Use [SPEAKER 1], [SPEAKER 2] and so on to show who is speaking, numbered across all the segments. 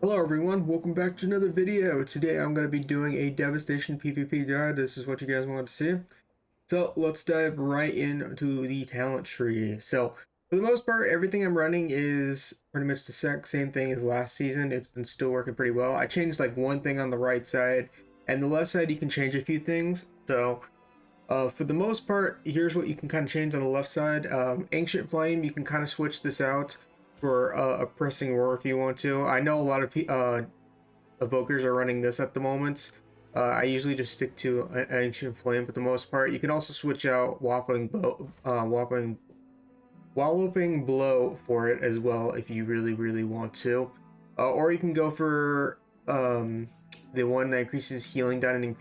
[SPEAKER 1] Hello everyone, welcome back to another video. Today I'm going to be doing a Devastation PvP guide. This is what you guys want to see. So let's dive right into the talent tree. So for the most part, everything I'm running is pretty much the same thing as last season. It's been still working pretty well. I changed like one thing on the right side, and the left side you can change a few things. So for the most part, here's what you can kind of change on the left side. Ancient Flame, you can kind of switch this out for a pressing roar if you want to. I know a lot of evokers are running this at the moment. I usually just stick to Ancient Flame for the most part. You can also switch out Walloping Blow for it as well if you really want to. Or you can go for the one that increases healing done and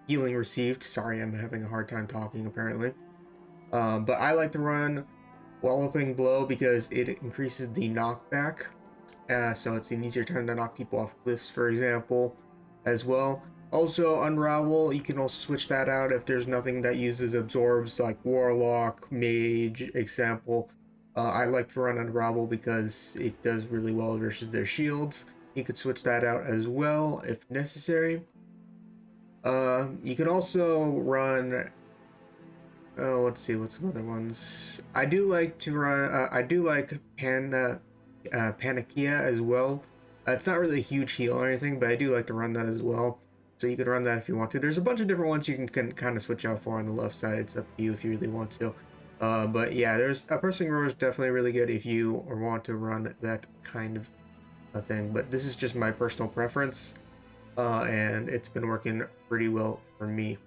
[SPEAKER 1] healing received. Sorry, I'm having a hard time talking apparently. But I like to run Walloping Blow because it increases the knockback. So it's an easier time to knock people off cliffs, for example, as well. Also, Unravel, you can also switch that out if there's nothing that uses absorbs, like Warlock, Mage, example. I like to run Unravel because it does really well versus their shields. You could switch that out as well if necessary. You can also run. Oh, let's see, what's some other ones? I do like to run. I do like Panakia as well. It's not really a huge heal or anything, but I do like to run that as well. So you can run that if you want to. There's a bunch of different ones you can kind of switch out for on the left side. It's up to you if you really want to. But yeah, there's a pressing roar is definitely really good if you want to run that kind of a thing. But this is just my personal preference, and it's been working pretty well for me.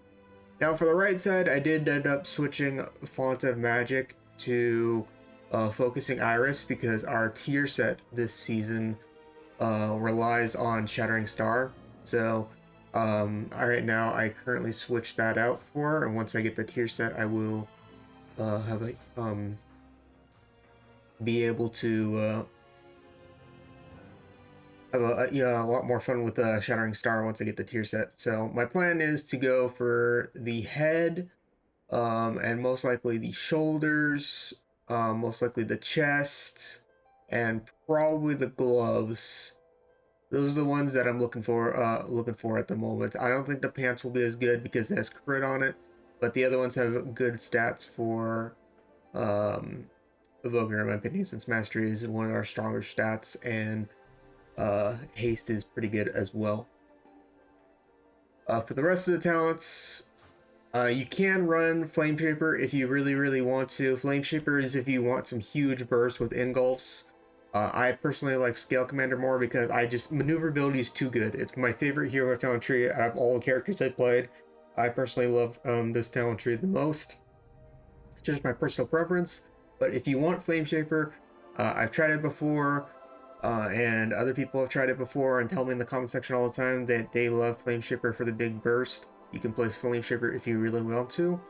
[SPEAKER 1] Now for the right side, I did end up switching Font of Magic to focusing Iris because our tier set this season relies on Shattering Star. So right now I currently switched that out for, and once I get the tier set, I will have a be able to have a lot more fun with Shattering Star once I get the tier set. So my plan is to go for the head, and most likely the shoulders, most likely the chest, and probably the gloves. Those are the ones that I'm looking for at the moment. I don't think the pants will be as good because it has crit on it, but the other ones have good stats for evoker in my opinion, since mastery is one of our stronger stats, and haste is pretty good as well. For the rest of the talents, you can run Flame Shaper if you really want to. Flame Shaper is if you want some huge bursts with engulfs. I personally like Scale Commander more because maneuverability is too good. It's my favorite hero talent tree out of all the characters I played. I personally love this talent tree the most. It's just my personal preference. But if you want Flame Shaper, I've tried it before, and other people have tried it before and tell me in the comment section all the time that they love Flame Shaper for the big burst. You can play Flame Shaper if you really want to,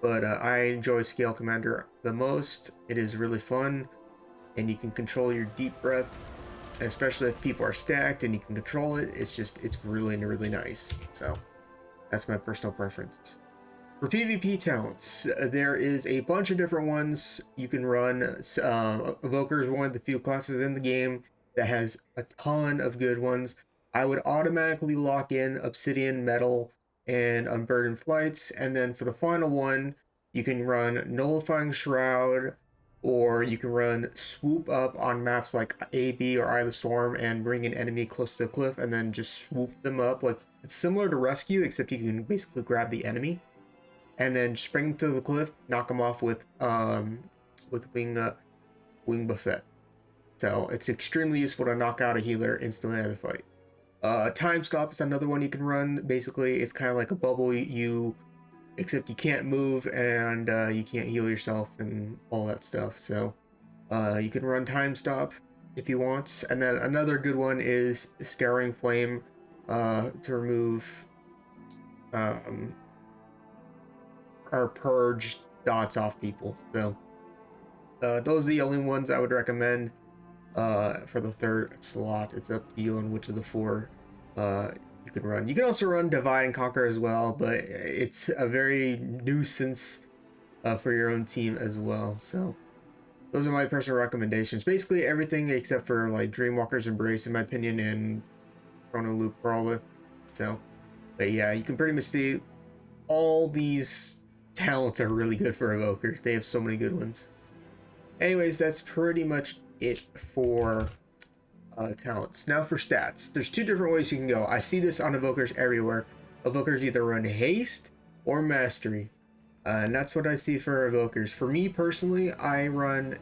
[SPEAKER 1] but I enjoy Scale Commander the most. It is really fun, and you can control your deep breath, especially if people are stacked and you can control it. It's really nice. So that's my personal preference. For PvP talents, there is a bunch of different ones you can run. Evoker is one of the few classes in the game that has a ton of good ones. I would automatically lock in Obsidian, Metal, and Unburdened Flights, and then for the final one, you can run Nullifying Shroud, or you can run Swoop Up on maps like AB or Eye of the Storm and bring an enemy close to the cliff and then just swoop them up. Like, it's similar to Rescue, except you can basically grab the enemy and then spring to the cliff, knock them off with wing buffet. So it's extremely useful to knock out a healer instantly out of the fight. Time stop is another one you can run. Basically, it's kind of like a bubble, except you can't move and you can't heal yourself and all that stuff. So you can run time stop if you want. And then another good one is Scouring Flame to remove or purge dots off people. So those are the only ones I would recommend for the third slot. It's up to you on which of the four you can run. You can also run Divide and Conquer as well, but it's a very nuisance for your own team as well. So those are my personal recommendations. Basically everything except for like Dreamwalker's Embrace, in my opinion, and Chrono Loop probably. So, but yeah, you can pretty much see all these talents are really good for evokers. They have so many good ones. Anyways, that's pretty much it for talents. Now for stats. There's two different ways you can go. I see this on evokers everywhere. Evokers either run haste or mastery. And that's what I see for evokers. For me personally, I run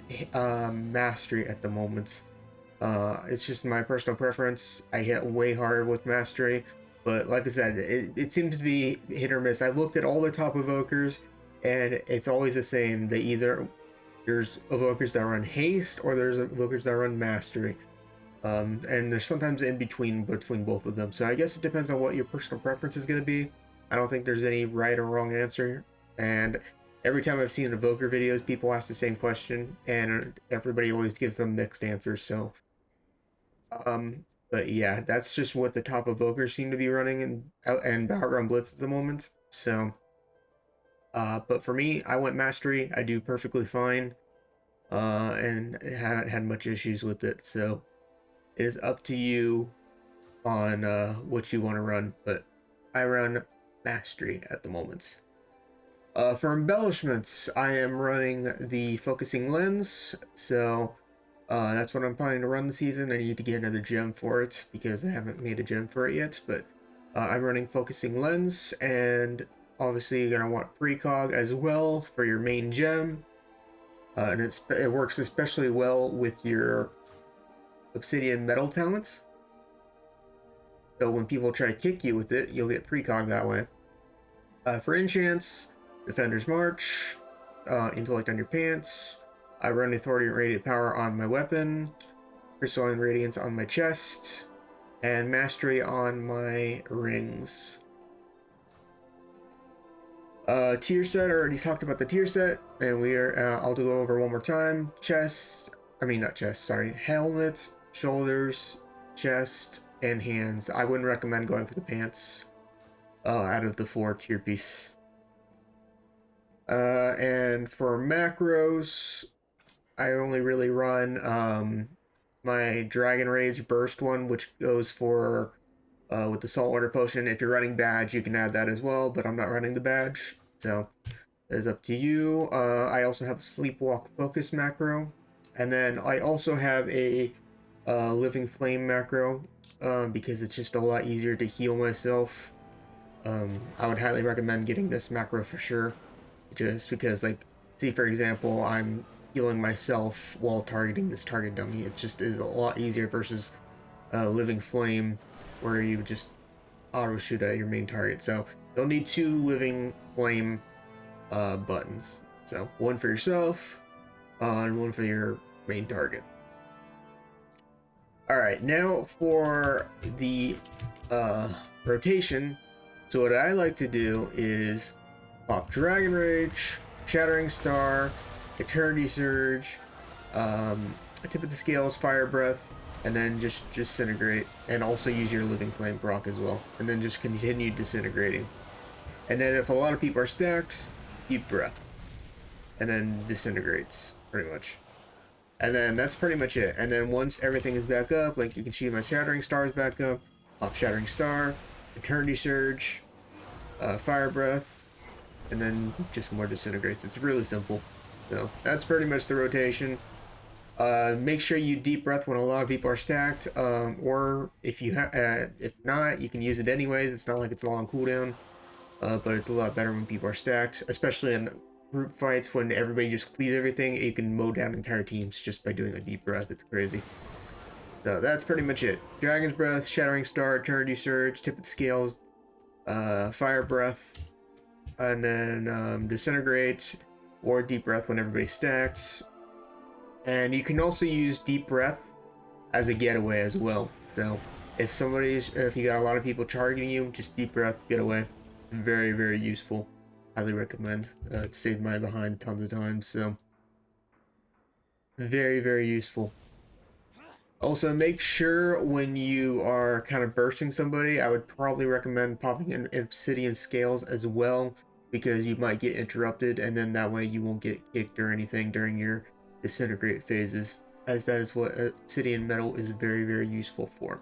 [SPEAKER 1] mastery at the moment. It's just my personal preference. I hit way hard with mastery, but like I said, it seems to be hit or miss. I've looked at all the top evokers, and it's always the same. They either there's evokers that run haste or there's evokers that run mastery. And there's sometimes in between both of them. So I guess it depends on what your personal preference is going to be. I don't think there's any right or wrong answer. And every time I've seen evoker videos, people ask the same question, and everybody always gives them mixed answers. So, but yeah, that's just what the top evokers seem to be running in Battleground Blitz at the moment. So, but for me, I went mastery. I do perfectly fine, and haven't had much issues with it. So, it is up to you on what you want to run. But I run mastery at the moment. For embellishments, I am running the focusing lens, so that's what I'm planning to run this season. I need to get another gem for it because I haven't made a gem for it yet, but I'm running focusing lens, and obviously you're going to want precog as well for your main gem, and it works especially well with your obsidian metal talents, so when people try to kick you with it, you'll get precog that way. For enchants, Defender's March, Intellect on your pants. I run Authority and Radiant Power on my weapon, Crystalline Radiance on my chest, and Mastery on my rings. Tier set, I already talked about the tier set, and I'll go over one more time. Helmet, shoulders, chest, and hands. I wouldn't recommend going for the pants out of the 4 tier piece. And for macros, I only really run my Dragon Rage Burst one, which goes for with the Saltwater Potion. If you're running badge, you can add that as well, but I'm not running the badge, so it's up to you. I also have a Sleepwalk Focus macro, and then I also have a Living Flame macro because it's just a lot easier to heal myself. I would highly recommend getting this macro for sure. Just because, like, see, for example, I'm healing myself while targeting this target dummy. It just is a lot easier versus Living Flame, where you just auto shoot at your main target. So you'll need 2 Living Flame buttons. So one for yourself and one for your main target. Alright, now for the rotation. So what I like to do is pop Dragon Rage, Shattering Star, Eternity Surge, Tip of the Scales, Fire Breath, and then just Disintegrate, and also use your Living Flame proc as well, and then just continue disintegrating. And then if a lot of people are stacked, Deep Breath, and then Disintegrates, pretty much. And then that's pretty much it. And then once everything is back up, like you can see my Shattering Star is back up, pop Shattering Star, Eternity Surge, Fire Breath, and then just more Disintegrates. It's really simple. So that's pretty much the rotation. Make sure you Deep Breath when a lot of people are stacked, or if not, you can use it anyways. It's not like it's a long cooldown, but it's a lot better when people are stacked, especially in group fights when everybody just clears everything. You can mow down entire teams just by doing a Deep Breath. It's crazy. So that's pretty much it. Dragon's Breath, Shattering Star, Eternity Surge, Tip of the Scales, Fire Breath, and then Disintegrate or Deep Breath when everybody's stacked. And you can also use Deep Breath as a getaway as well. So if you got a lot of people targeting you, just Deep Breath, getaway. Very, very useful. Highly recommend. It saved my behind tons of times, so very, very useful. Also, make sure when you are kind of bursting somebody, I would probably recommend popping in Obsidian Scales as well, because you might get interrupted, and then that way you won't get kicked or anything during your disintegrate phases, as that is what obsidian metal is very, very useful for.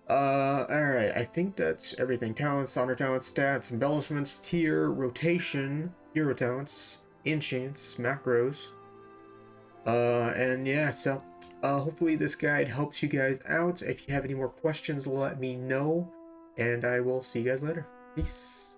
[SPEAKER 1] Alright, I think that's everything. Talents, solder talents, stats, embellishments, tier, rotation, hero talents, enchants, macros. And yeah, so hopefully this guide helps you guys out. If you have any more questions, let me know, and I will see you guys later. Peace.